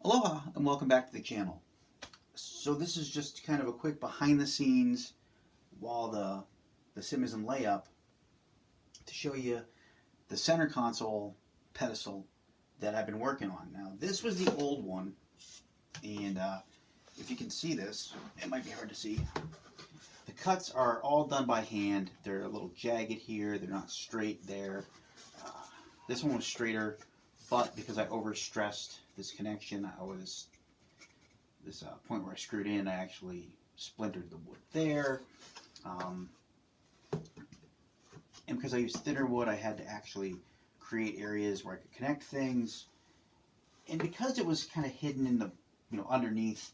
Aloha and welcome back to the channel. So this is just kind of a quick behind the scenes while the sim is in layup to show you the center console pedestal that I've been working on. Now this was the old one, and if you can see this, it might be hard to see. The cuts are all done by hand. They're a little jagged here, they're not straight there. This one was straighter, but because I overstressed this connection, this point where I screwed in, I actually splintered the wood there. And because I used thinner wood, I had to actually create areas where I could connect things. And because it was kind of hidden in the, underneath,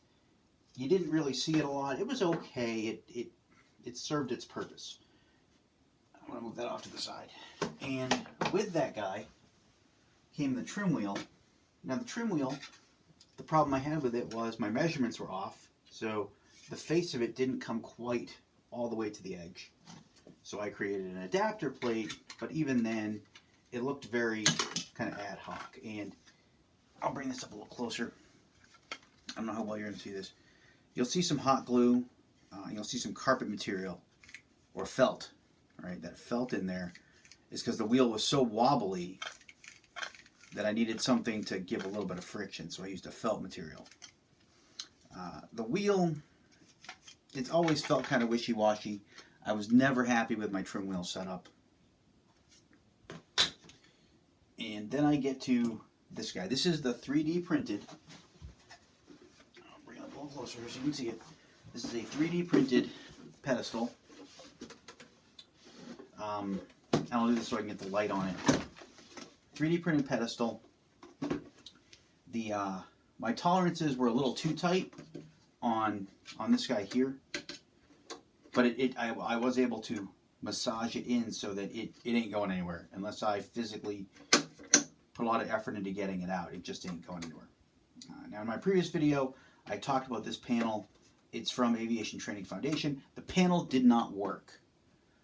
you didn't really see it a lot. It was okay. It served its purpose. I want to move that off to the side. And with that guy came the trim wheel. Now the trim wheel, the problem I had with it was my measurements were off, so the face of it didn't come quite all the way to the edge. So I created an adapter plate, but even then it looked very kind of ad hoc. And I'll bring this up a little closer. I don't know how well you're going to see this. You'll see some hot glue, you'll see some carpet material or felt, right? That felt in there is because the wheel was so wobbly that I needed something to give a little bit of friction, so I used a felt material. The wheel, it's always felt kind of wishy-washy. I was never happy with my trim wheel setup. And then I get to this guy. This is the 3D printed. I'll bring it up a little closer so you can see it. This is a 3D printed pedestal. And I'll do this so I can get the light on it. 3D printed pedestal. My tolerances were a little too tight on this guy here, but I was able to massage it in so that it ain't going anywhere unless I physically put a lot of effort into getting it out. It just ain't going anywhere. Now in my previous video I talked about this panel. It's from Aviation Training Foundation. The panel did not work.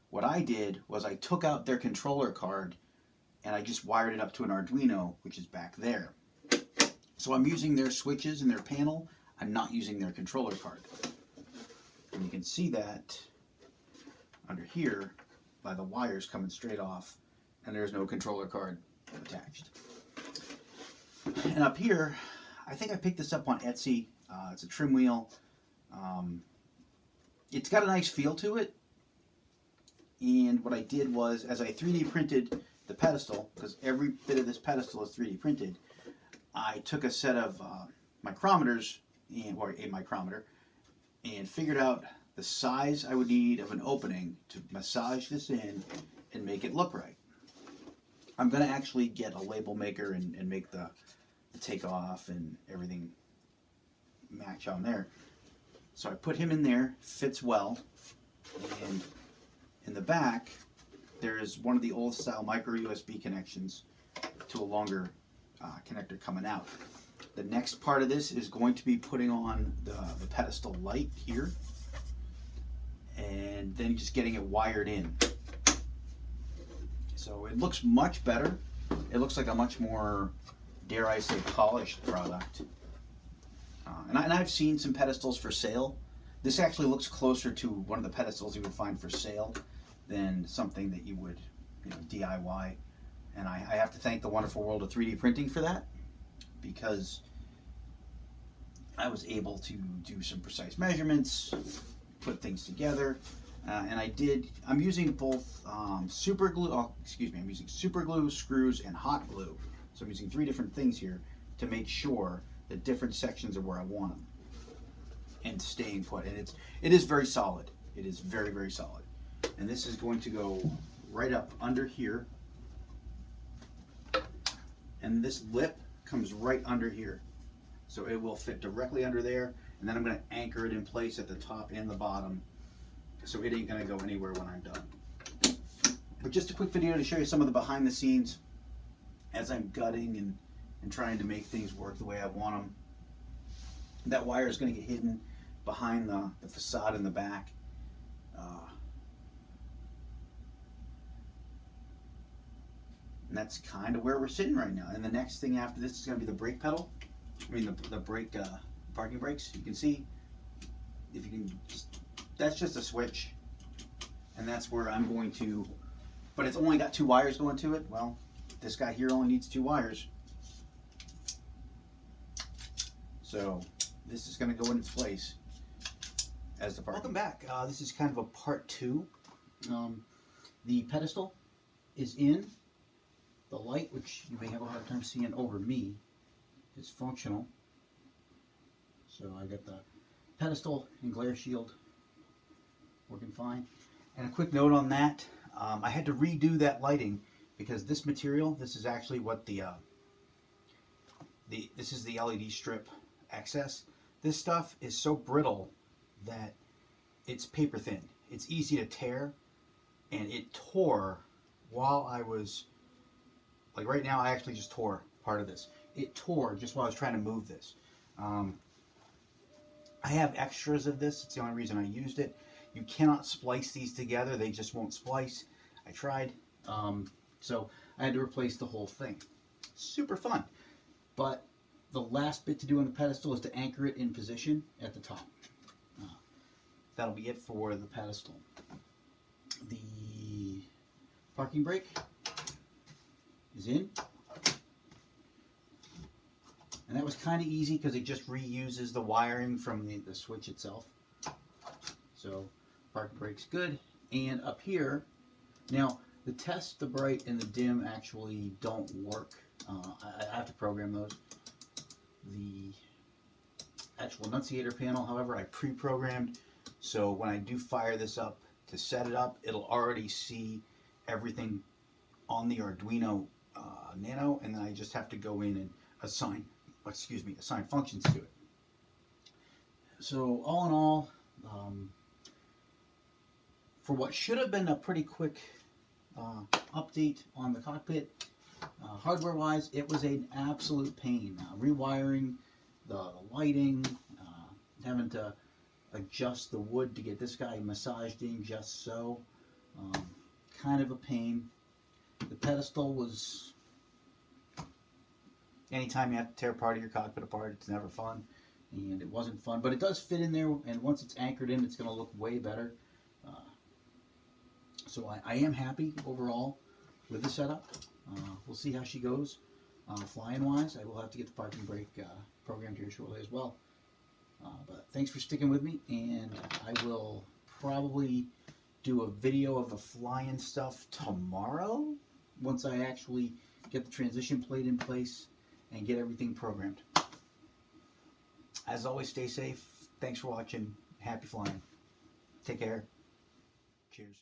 What I did was I took out their controller card and I just wired it up to an Arduino, which is back there. So I'm using their switches in their panel. I'm not using their controller card. And you can see that under here by the wires coming straight off, and there's no controller card attached. And up here, I think I picked this up on Etsy. It's a trim wheel. It's got a nice feel to it. And what I did was, as I 3D printed the pedestal, because every bit of this pedestal is 3D printed, I took a set of micrometers, or a micrometer, and figured out the size I would need of an opening to massage this in and make it look right. I'm going to actually get a label maker and make the takeoff and everything match on there. So I put him in there, fits well, and in the back there is one of the old style micro USB connections to a longer connector coming out. The next part of this is going to be putting on the pedestal light here and then just getting it wired in. So it looks much better. It looks like a much more, dare I say, polished product. And I've seen some pedestals for sale. This actually looks closer to one of the pedestals you would find for sale than something that you would DIY. And I have to thank the wonderful world of 3D printing for that, because I was able to do some precise measurements, put things together, and I'm using both super glue, I'm using super glue, screws, and hot glue. So I'm using 3 different things here to make sure that different sections are where I want them and staying put. And it is very solid. It is very, very solid. And this is going to go right up under here. And this lip comes right under here. So it will fit directly under there. And then I'm going to anchor it in place at the top and the bottom, so it ain't going to go anywhere when I'm done. But just a quick video to show you some of the behind the scenes as I'm gutting and trying to make things work the way I want them. That wire is going to get hidden behind the facade in the back. And that's kind of where we're sitting right now. And the next thing after this is going to be the brake pedal. I mean the brake, parking brakes. You can see, if you can, that's just a switch, and that's where I'm going to, but it's only got 2 wires going to it. Well, this guy here only needs 2 wires. So this is going to go in its place as the part. Welcome back. This is kind of a part 2. The pedestal is in. The light, which you may have a hard time seeing over me, is functional. So I got the pedestal and glare shield working fine. And a quick note on that, I had to redo that lighting because this material, this is actually what this is the LED strip access. This stuff is so brittle that it's paper thin. It's easy to tear, and it tore while I was, like right now I actually just tore part of this. It tore just while I was trying to move this. I have extras of this. It's the only reason I used it. You cannot splice these together. They just won't splice. I tried. So I had to replace the whole thing. Super fun. But the last bit to do on the pedestal is to anchor it in position at the top. That'll be it for the pedestal. The parking brake is in. And that was kind of easy because it just reuses the wiring from the switch itself. So parking brake's good. And up here, now the test, the bright, and the dim actually don't work. I have to program those. The actual Annunciator panel, however, I pre-programmed. So when I do fire this up to set it up, it'll already see everything on the Arduino Nano, and then I just have to go in and assign functions to it. So all in all, for what should have been a pretty quick update on the cockpit, hardware-wise, it was an absolute pain. Rewiring the lighting, having to adjust the wood to get this guy massaged in just so. Kind of a pain. The pedestal was, anytime you have to tear part of your cockpit apart, it's never fun. And it wasn't fun, but it does fit in there, and once it's anchored in, it's going to look way better. So I am happy overall with the setup. We'll see how she goes. Flying wise, I will have to get the parking brake programmed here shortly as well. But thanks for sticking with me, and I will probably do a video of the flying stuff tomorrow once I actually get the transition plate in place and get everything programmed. As always, stay safe. Thanks for watching. Happy flying. Take care. Cheers.